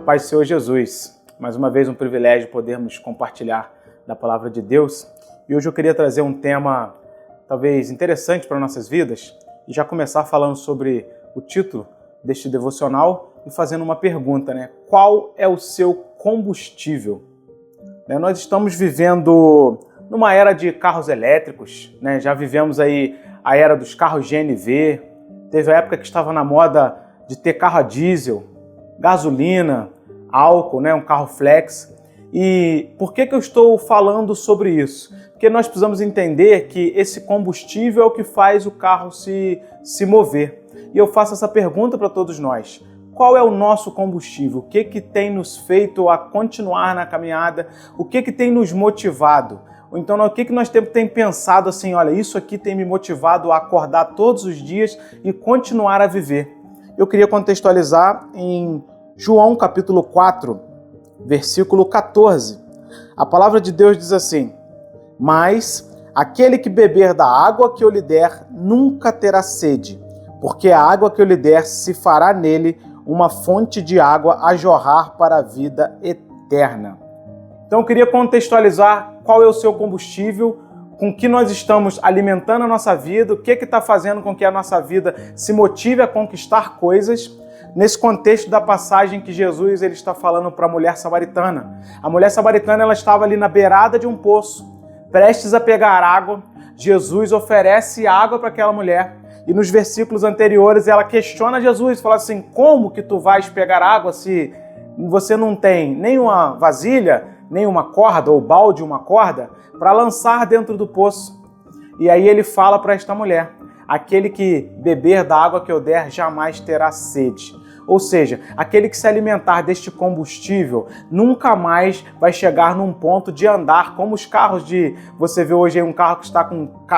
paz do Senhor Jesus. Mais uma vez um privilégio podermos compartilhar da palavra de Deus. E hoje eu queria trazer um tema talvez interessante para nossas vidas e já começar falando sobre o título deste devocional e fazendo uma pergunta, né? Qual é o seu combustível? Nós estamos vivendo numa era de carros elétricos, né? Já vivemos aí a era dos carros GNV, teve a época que estava na moda de ter carro a diesel, gasolina, álcool, né? Um carro flex. E por que eu estou falando sobre isso? Porque nós precisamos entender que esse combustível é o que faz o carro se mover. E eu faço essa pergunta para todos nós. Qual é o nosso combustível? O que tem nos feito a continuar na caminhada? O que tem nos motivado? Ou então, o que nós temos pensado assim, olha, isso aqui tem me motivado a acordar todos os dias e continuar a viver? Eu queria contextualizar em João capítulo 4, versículo 14. A palavra de Deus diz assim: mas aquele que beber da água que eu lhe der nunca terá sede, porque a água que eu lhe der se fará nele uma fonte de água a jorrar para a vida eterna. Então eu queria contextualizar qual é o seu combustível, com que nós estamos alimentando a nossa vida, o que está fazendo com que a nossa vida se motive a conquistar coisas, nesse contexto da passagem que Jesus ele está falando para a mulher samaritana. A mulher samaritana ela estava ali na beirada de um poço, prestes a pegar água. Jesus oferece água para aquela mulher. E nos versículos anteriores ela questiona Jesus, fala assim: como que tu vais pegar água se você não tem nenhuma vasilha, nenhuma corda ou balde, uma corda, para lançar dentro do poço? E aí ele fala para esta mulher: aquele que beber da água que eu der jamais terá sede. Ou seja, aquele que se alimentar deste combustível nunca mais vai chegar num ponto de andar como os carros de... Você vê hoje um carro que está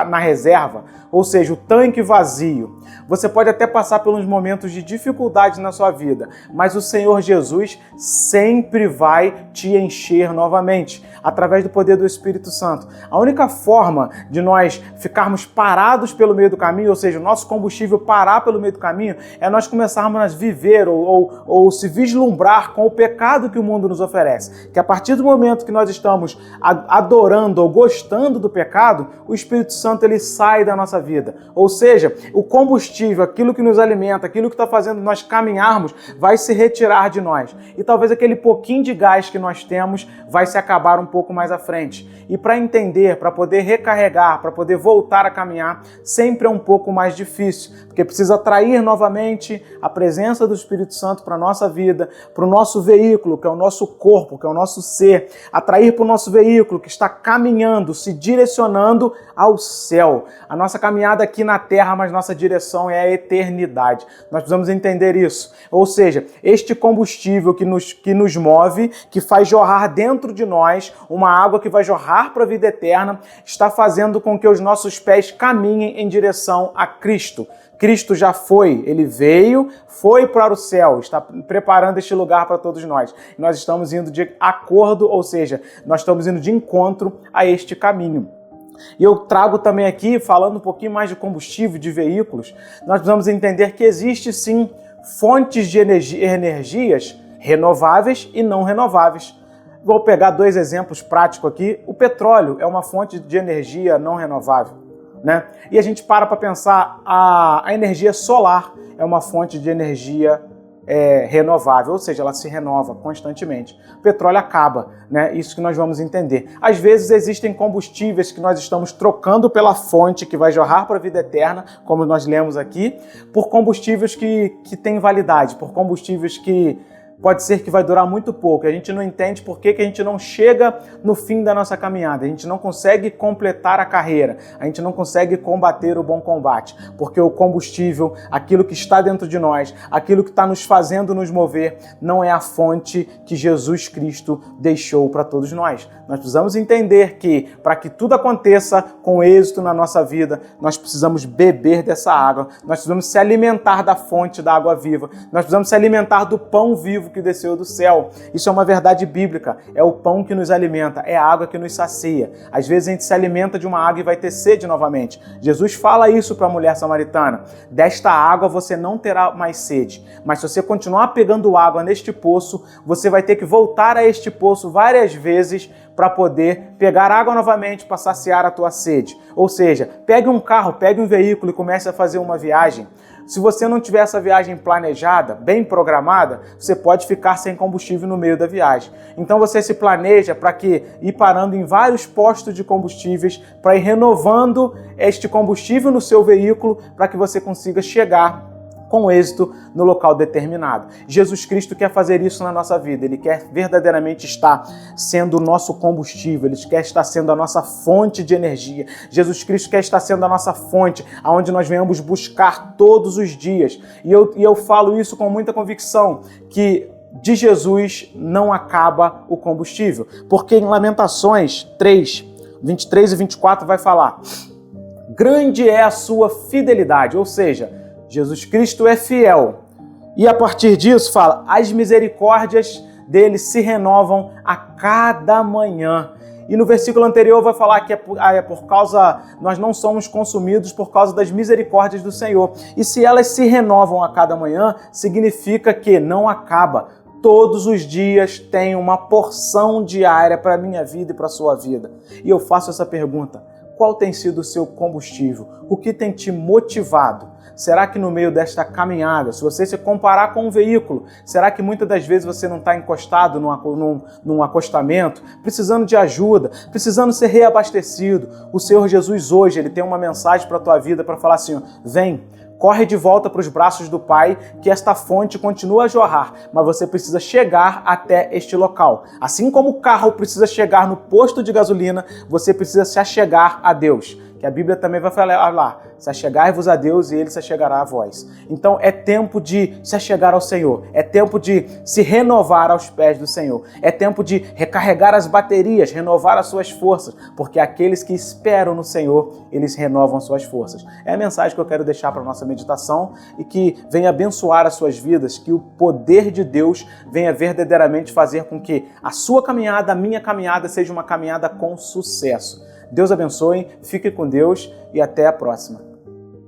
na reserva, ou seja, o tanque vazio. Você pode até passar pelos momentos de dificuldade na sua vida, mas o Senhor Jesus sempre vai te encher novamente, através do poder do Espírito Santo. A única forma de nós ficarmos parados pelo meio do caminho, ou seja, o nosso combustível parar pelo meio do caminho, é nós começarmos a viver ou se vislumbrar com o pecado que o mundo nos oferece. Que a partir do momento que nós estamos adorando ou gostando do pecado, o Espírito Santo ele sai da nossa vida. Ou seja, o combustível, aquilo que nos alimenta, aquilo que está fazendo nós caminharmos, vai se retirar de nós. E talvez aquele pouquinho de gás que nós temos vai se acabar um pouco mais à frente. E para entender, para poder recarregar, para poder voltar a caminhar, sempre é um pouco mais difícil, porque precisa atrair novamente a presença do Espírito Santo para a nossa vida, para o nosso veículo, que é o nosso corpo, que é o nosso ser, atrair para o nosso veículo que está caminhando, se direcionando ao céu. A nossa caminhada aqui na terra, mas nossa direção é a eternidade. Nós precisamos entender isso. Ou seja, este combustível que nos move, que faz jorrar dentro de nós uma água que vai jorrar para a vida eterna, está fazendo com que os nossos pés caminhem em direção a Cristo. Cristo já foi, ele veio, foi para o céu, está preparando este lugar para todos nós. Nós estamos indo de acordo, ou seja, nós estamos indo de encontro a este caminho. E eu trago também aqui, falando um pouquinho mais de combustível, de veículos, nós precisamos entender que existe sim fontes de energias renováveis e não renováveis. Vou pegar dois exemplos práticos aqui. O petróleo é uma fonte de energia não renovável, né? E a gente para pensar, a energia solar é uma fonte de energia renovável, ou seja, ela se renova constantemente. O petróleo acaba, né? Isso que nós vamos entender. Às vezes existem combustíveis que nós estamos trocando pela fonte que vai jorrar para a vida eterna, como nós lemos aqui, por combustíveis que têm validade, por combustíveis que pode ser que vai durar muito pouco. A gente não entende por que a gente não chega no fim da nossa caminhada. A gente não consegue completar a carreira. A gente não consegue combater o bom combate. Porque o combustível, aquilo que está dentro de nós, aquilo que está nos fazendo nos mover, não é a fonte que Jesus Cristo deixou para todos nós. Nós precisamos entender que, para que tudo aconteça com êxito na nossa vida, nós precisamos beber dessa água. Nós precisamos se alimentar da fonte da água viva. Nós precisamos se alimentar do pão vivo vivo que desceu do céu. Isso é uma verdade bíblica. É o pão que nos alimenta, é a água que nos sacia. Às vezes a gente se alimenta de uma água e vai ter sede novamente. Jesus fala isso para a mulher samaritana. Desta água você não terá mais sede. Mas se você continuar pegando água neste poço, você vai ter que voltar a este poço várias vezes para poder pegar água novamente para saciar a tua sede. Ou seja, pegue um carro, pegue um veículo e comece a fazer uma viagem. Se você não tiver essa viagem planejada, bem programada, você pode ficar sem combustível no meio da viagem. Então você se planeja para ir parando em vários postos de combustíveis, para ir renovando este combustível no seu veículo, para que você consiga chegar com êxito no local determinado. Jesus Cristo quer fazer isso na nossa vida, Ele quer verdadeiramente estar sendo o nosso combustível, Ele quer estar sendo a nossa fonte de energia. Jesus Cristo quer estar sendo a nossa fonte, aonde nós venhamos buscar todos os dias. E eu falo isso com muita convicção, que de Jesus não acaba o combustível, porque em Lamentações 3, 23 e 24 vai falar: grande é a sua fidelidade, ou seja, Jesus Cristo é fiel. E a partir disso fala, as misericórdias dele se renovam a cada manhã. E no versículo anterior vai falar que nós não somos consumidos por causa das misericórdias do Senhor. E se elas se renovam a cada manhã, significa que não acaba. Todos os dias tem uma porção diária para a minha vida e para a sua vida. E eu faço essa pergunta: qual tem sido o seu combustível? O que tem te motivado? Será que no meio desta caminhada, se você se comparar com um veículo, será que muitas das vezes você não está encostado num acostamento, precisando de ajuda, precisando ser reabastecido? O Senhor Jesus hoje, Ele tem uma mensagem para a tua vida para falar assim: vem, corre de volta para os braços do Pai, que esta fonte continua a jorrar, mas você precisa chegar até este local. Assim como o carro precisa chegar no posto de gasolina, você precisa se achegar a Deus. Que a Bíblia também vai falar lá, se achegai-vos a Deus e Ele se achegará a vós. Então é tempo de se achegar ao Senhor, é tempo de se renovar aos pés do Senhor, é tempo de recarregar as baterias, renovar as suas forças, porque aqueles que esperam no Senhor, eles renovam suas forças. É a mensagem que eu quero deixar para a nossa meditação e que venha abençoar as suas vidas, que o poder de Deus venha verdadeiramente fazer com que a sua caminhada, a minha caminhada, seja uma caminhada com sucesso. Deus abençoe, fique com Deus e até a próxima.